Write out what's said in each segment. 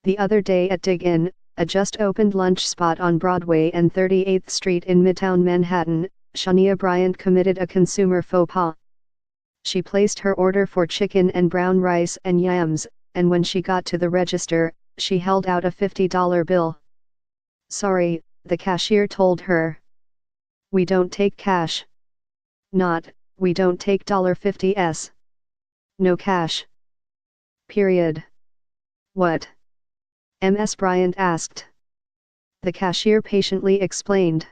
The other day at Dig Inn, a just-opened lunch spot on Broadway and 38th Street in Midtown Manhattan, Shania Bryant committed a consumer faux pas. She placed her order for chicken and brown rice and yams, and when she got to the register, she held out a $50 bill. "Sorry," the cashier told her. "We don't take cash." Not, "We don't take $50s. No cash. Period." "What?" Ms. Bryant asked. The cashier patiently explained.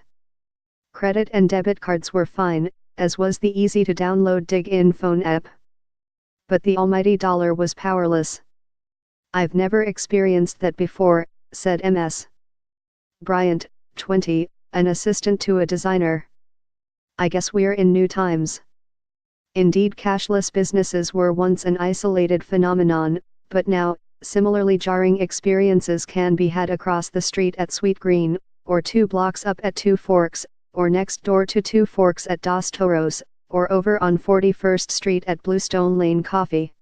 Credit and debit cards were fine, as was the easy-to-download Dig Inn phone app. But the almighty dollar was powerless. "I've never experienced that before," said Ms. Bryant, 20, an assistant to a designer. "I guess we're in new times." Indeed, cashless businesses were once an isolated phenomenon, but now, similarly jarring experiences can be had across the street at Sweet Green, or 2 blocks up at Two Forks, or next door to Two Forks at Dos Toros, or over on 41st Street at Bluestone Lane Coffee.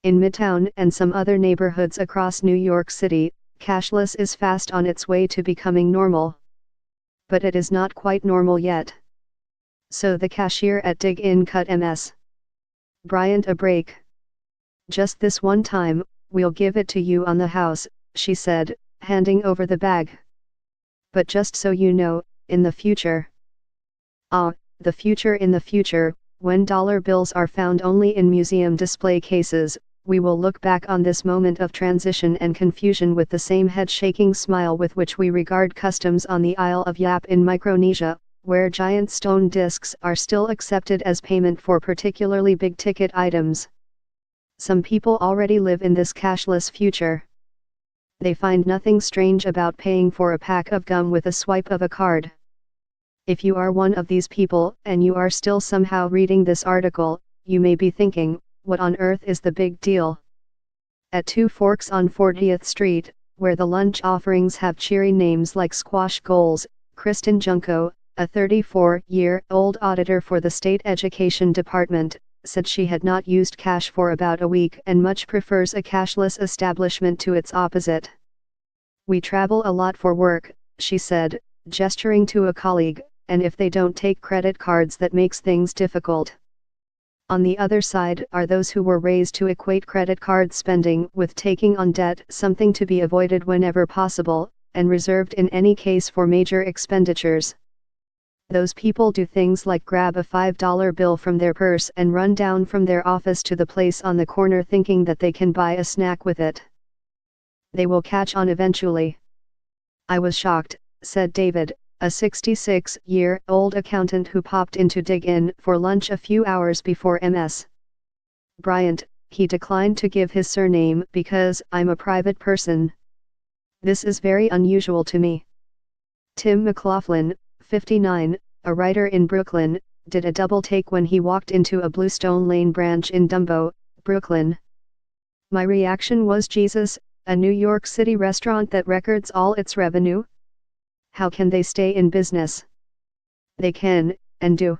In Midtown and some other neighborhoods across New York City, cashless is fast on its way to becoming normal. But it is not quite normal yet. So the cashier at Dig Inn cut Ms. Bryant a break. "Just this one time, we'll give it to you on the house," she said, handing over the bag. "But just so you know, in the future." The future. In the future, when dollar bills are found only in museum display cases, we will look back on this moment of transition and confusion with the same head-shaking smile with which we regard customs on the Isle of Yap in Micronesia, where giant stone discs are still accepted as payment for particularly big-ticket items. Some people already live in this cashless future. They find nothing strange about paying for a pack of gum with a swipe of a card. If you are one of these people, and you are still somehow reading this article, you may be thinking, what on earth is the big deal? At Two Forks on 40th Street, where the lunch offerings have cheery names like Squash Goals, Kristen Junko, a 34-year-old auditor for the State Education Department, said she had not used cash for about a week and much prefers a cashless establishment to its opposite. "We travel a lot for work," she said, gesturing to a colleague, "and if they don't take credit cards, that makes things difficult." On the other side are those who were raised to equate credit card spending with taking on debt, something to be avoided whenever possible, and reserved in any case for major expenditures. Those people do things like grab a $5 bill from their purse and run down from their office to the place on the corner thinking that they can buy a snack with it. They will catch on eventually. "I was shocked," said David, a 66-year-old accountant who popped into Dig Inn for lunch a few hours before Ms. Bryant. He declined to give his surname because "I'm a private person. This is very unusual to me." Tim McLaughlin, 59, a writer in Brooklyn, did a double take when he walked into a Bluestone Lane branch in Dumbo, Brooklyn. "My reaction was, Jesus, a New York City restaurant that records all its revenue? How can they stay in business?" They can, and do.